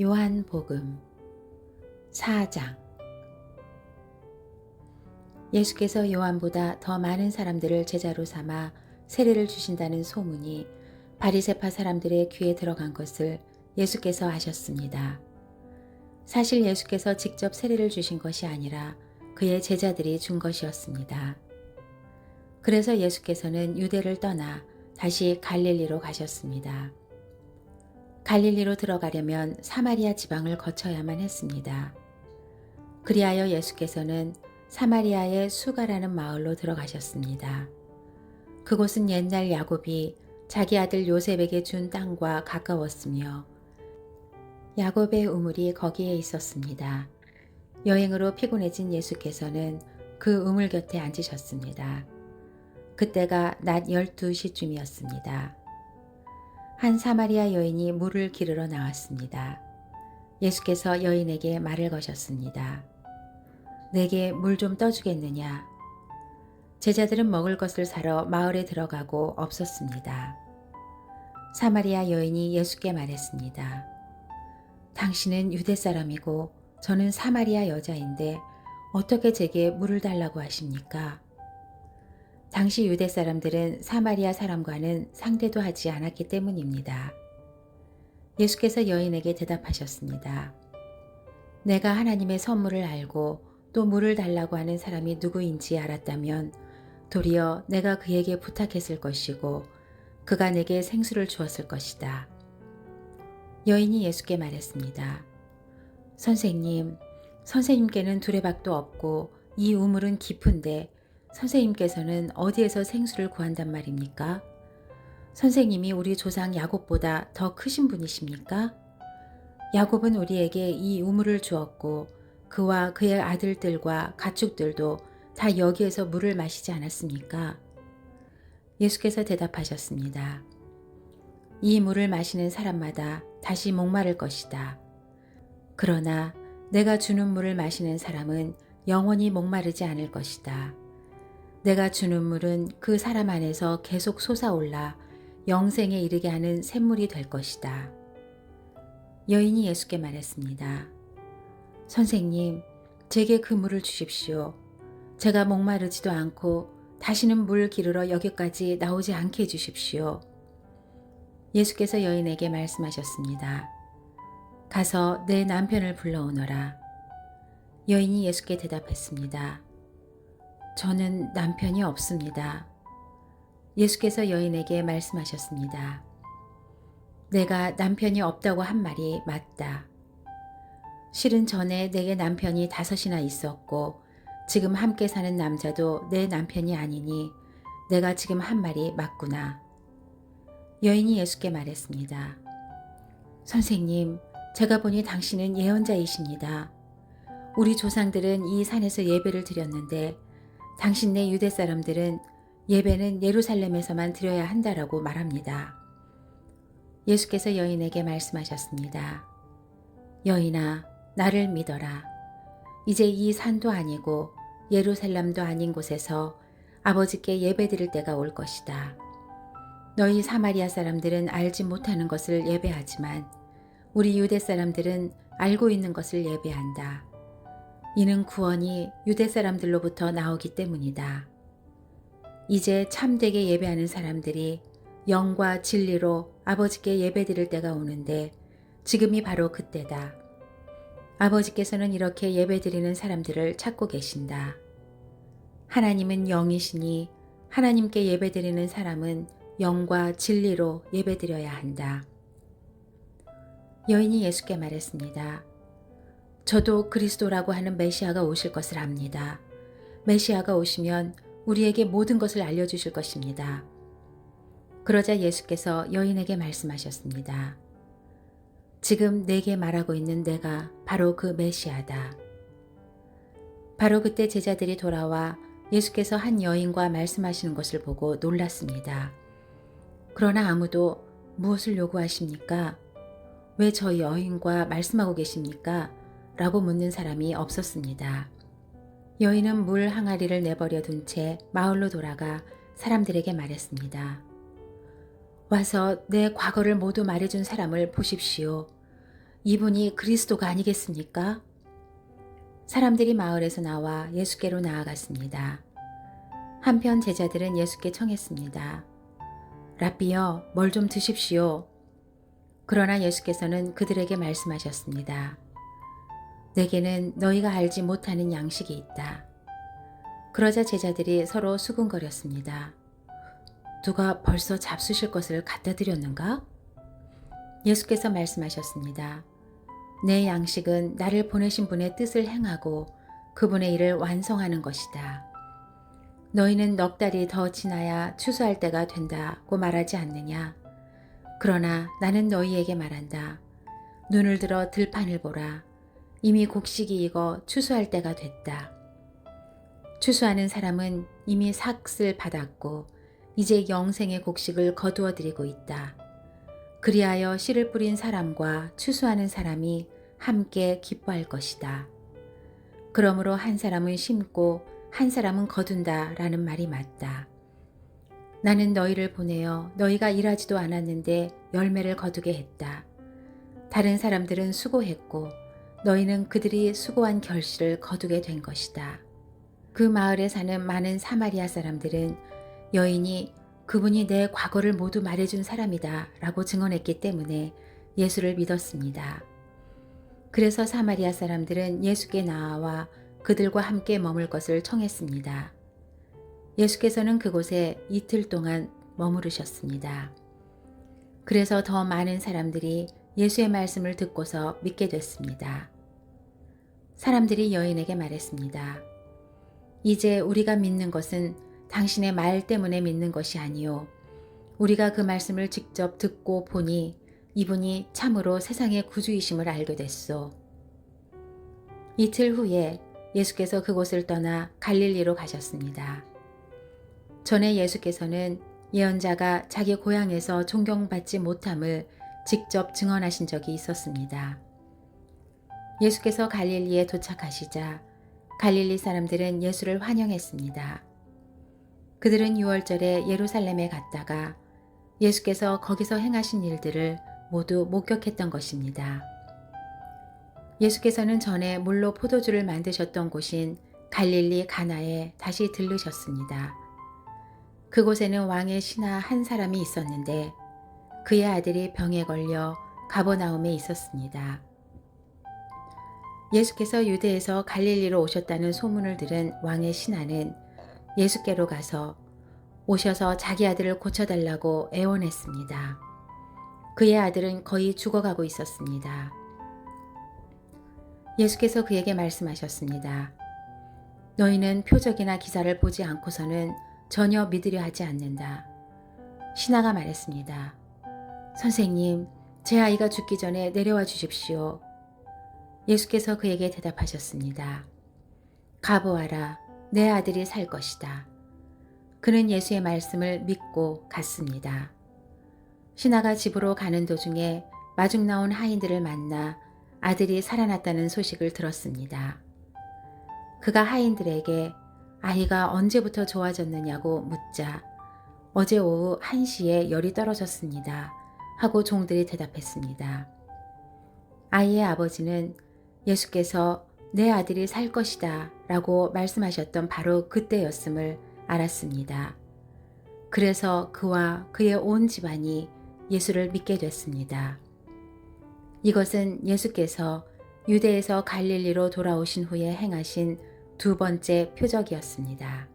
요한복음 4장. 예수께서 요한보다 더 많은 사람들을 제자로 삼아 세례를 주신다는 소문이 바리새파 사람들의 귀에 들어간 것을 예수께서 아셨습니다. 사실 예수께서 직접 세례를 주신 것이 아니라 그의 제자들이 준 것이었습니다. 그래서 예수께서는 유대를 떠나 다시 갈릴리로 가셨습니다. 갈릴리로 들어가려면 사마리아 지방을 거쳐야만 했습니다. 그리하여 예수께서는 사마리아의 수가라는 마을로 들어가셨습니다. 그곳은 옛날 야곱이 자기 아들 요셉에게 준 땅과 가까웠으며 야곱의 우물이 거기에 있었습니다. 여행으로 피곤해진 예수께서는 그 우물 곁에 앉으셨습니다. 그때가 낮 12시쯤이었습니다. 한 사마리아 여인이 물을 기르러 나왔습니다. 예수께서 여인에게 말을 거셨습니다. 내게 물 좀 떠주겠느냐? 제자들은 먹을 것을 사러 마을에 들어가고 없었습니다. 사마리아 여인이 예수께 말했습니다. 당신은 유대 사람이고 저는 사마리아 여자인데 어떻게 제게 물을 달라고 하십니까? 당시 유대 사람들은 사마리아 사람과는 상대도 하지 않았기 때문입니다. 예수께서 여인에게 대답하셨습니다. 내가 하나님의 선물을 알고 또 물을 달라고 하는 사람이 누구인지 알았다면 도리어 내가 그에게 부탁했을 것이고 그가 내게 생수를 주었을 것이다. 여인이 예수께 말했습니다. 선생님께는 두레박도 없고 이 우물은 깊은데 선생님께서는 어디에서 생수를 구한단 말입니까? 선생님이 우리 조상 야곱보다 더 크신 분이십니까? 야곱은 우리에게 이 우물을 주었고 그와 그의 아들들과 가축들도 다 여기에서 물을 마시지 않았습니까? 예수께서 대답하셨습니다. 이 물을 마시는 사람마다 다시 목마를 것이다. 그러나 내가 주는 물을 마시는 사람은 영원히 목마르지 않을 것이다. 내가 주는 물은 그 사람 안에서 계속 솟아올라 영생에 이르게 하는 샘물이 될 것이다. 여인이 예수께 말했습니다. 선생님, 제게 그 물을 주십시오. 제가 목마르지도 않고 다시는 물 기르러 여기까지 나오지 않게 해주십시오. 예수께서 여인에게 말씀하셨습니다. 가서 내 남편을 불러오너라. 여인이 예수께 대답했습니다. 저는 남편이 없습니다. 예수께서 여인에게 말씀하셨습니다. 내가 남편이 없다고 한 말이 맞다. 실은 전에 내게 남편이 5이나 있었고 지금 함께 사는 남자도 내 남편이 아니니 내가 지금 한 말이 맞구나. 여인이 예수께 말했습니다. 선생님, 제가 보니 당신은 예언자이십니다. 우리 조상들은 이 산에서 예배를 드렸는데 당신네 유대 사람들은 예배는 예루살렘에서만 드려야 한다라고 말합니다. 예수께서 여인에게 말씀하셨습니다. 여인아, 나를 믿어라. 이제 이 산도 아니고 예루살렘도 아닌 곳에서 아버지께 예배드릴 때가 올 것이다. 너희 사마리아 사람들은 알지 못하는 것을 예배하지만 우리 유대 사람들은 알고 있는 것을 예배한다. 이는 구원이 유대 사람들로부터 나오기 때문이다. 이제 참되게 예배하는 사람들이 영과 진리로 아버지께 예배드릴 때가 오는데 지금이 바로 그때다. 아버지께서는 이렇게 예배드리는 사람들을 찾고 계신다. 하나님은 영이시니 하나님께 예배드리는 사람은 영과 진리로 예배드려야 한다. 여인이 예수께 말했습니다. 저도 그리스도라고 하는 메시아가 오실 것을 압니다. 메시아가 오시면 우리에게 모든 것을 알려주실 것입니다. 그러자 예수께서 여인에게 말씀하셨습니다. 지금 내게 말하고 있는 내가 바로 그 메시아다. 바로 그때 제자들이 돌아와 예수께서 한 여인과 말씀하시는 것을 보고 놀랐습니다. 그러나 아무도 무엇을 요구하십니까? 왜 저 여인과 말씀하고 계십니까? 라고 묻는 사람이 없었습니다. 여인은 물 항아리를 내버려 둔 채 마을로 돌아가 사람들에게 말했습니다. 와서 내 과거를 모두 말해준 사람을 보십시오. 이분이 그리스도가 아니겠습니까? 사람들이 마을에서 나와 예수께로 나아갔습니다. 한편 제자들은 예수께 청했습니다. 랍비여, 뭘 좀 드십시오. 그러나 예수께서는 그들에게 말씀하셨습니다. 내게는 너희가 알지 못하는 양식이 있다. 그러자 제자들이 서로 수군거렸습니다. 누가 벌써 잡수실 것을 갖다 드렸는가? 예수께서 말씀하셨습니다. 내 양식은 나를 보내신 분의 뜻을 행하고 그분의 일을 완성하는 것이다. 너희는 넉 달이 더 지나야 추수할 때가 된다고 말하지 않느냐? 그러나 나는 너희에게 말한다. 눈을 들어 들판을 보라. 이미 곡식이 익어 추수할 때가 됐다. 추수하는 사람은 이미 삭슬 받았고 이제 영생의 곡식을 거두어 드리고 있다. 그리하여 씨를 뿌린 사람과 추수하는 사람이 함께 기뻐할 것이다. 그러므로 한 사람은 심고 한 사람은 거둔다 라는 말이 맞다. 나는 너희를 보내어 너희가 일하지도 않았는데 열매를 거두게 했다. 다른 사람들은 수고했고 너희는 그들이 수고한 결실을 거두게 된 것이다. 그 마을에 사는 많은 사마리아 사람들은 여인이 그분이 내 과거를 모두 말해준 사람이다 라고 증언했기 때문에 예수를 믿었습니다. 그래서 사마리아 사람들은 예수께 나와 그들과 함께 머물 것을 청했습니다. 예수께서는 그곳에 이틀 동안 머무르셨습니다. 그래서 더 많은 사람들이 예수의 말씀을 듣고서 믿게 됐습니다. 사람들이 여인에게 말했습니다. 이제 우리가 믿는 것은 당신의 말 때문에 믿는 것이 아니요. 우리가 그 말씀을 직접 듣고 보니 이분이 참으로 세상의 구주이심을 알게 됐소. 이틀 후에 예수께서 그곳을 떠나 갈릴리로 가셨습니다. 전에 예수께서는 예언자가 자기 고향에서 존경받지 못함을 직접 증언하신 적이 있었습니다. 예수께서 갈릴리에 도착하시자 갈릴리 사람들은 예수를 환영했습니다. 그들은 유월절에 예루살렘에 갔다가 예수께서 거기서 행하신 일들을 모두 목격했던 것입니다. 예수께서는 전에 물로 포도주를 만드셨던 곳인 갈릴리 가나에 다시 들르셨습니다. 그곳에는 왕의 신하 한 사람이 있었는데 그의 아들이 병에 걸려 가버나움에 있었습니다. 예수께서 유대에서 갈릴리로 오셨다는 소문을 들은 왕의 신하는 예수께로 가서 오셔서 자기 아들을 고쳐달라고 애원했습니다. 그의 아들은 거의 죽어가고 있었습니다. 예수께서 그에게 말씀하셨습니다. 너희는 표적이나 기사를 보지 않고서는 전혀 믿으려 하지 않는다. 신하가 말했습니다. 선생님, 제 아이가 죽기 전에 내려와 주십시오. 예수께서 그에게 대답하셨습니다. 가보아라, 내 아들이 살 것이다. 그는 예수의 말씀을 믿고 갔습니다. 신하가 집으로 가는 도중에 마중 나온 하인들을 만나 아들이 살아났다는 소식을 들었습니다. 그가 하인들에게 아이가 언제부터 좋아졌느냐고 묻자 어제 오후 1시에 열이 떨어졌습니다 하고 종들이 대답했습니다. 아이의 아버지는 예수께서 내 아들이 살 것이다 라고 말씀하셨던 바로 그때였음을 알았습니다. 그래서 그와 그의 온 집안이 예수를 믿게 됐습니다. 이것은 예수께서 유대에서 갈릴리로 돌아오신 후에 행하신 두 번째 표적이었습니다.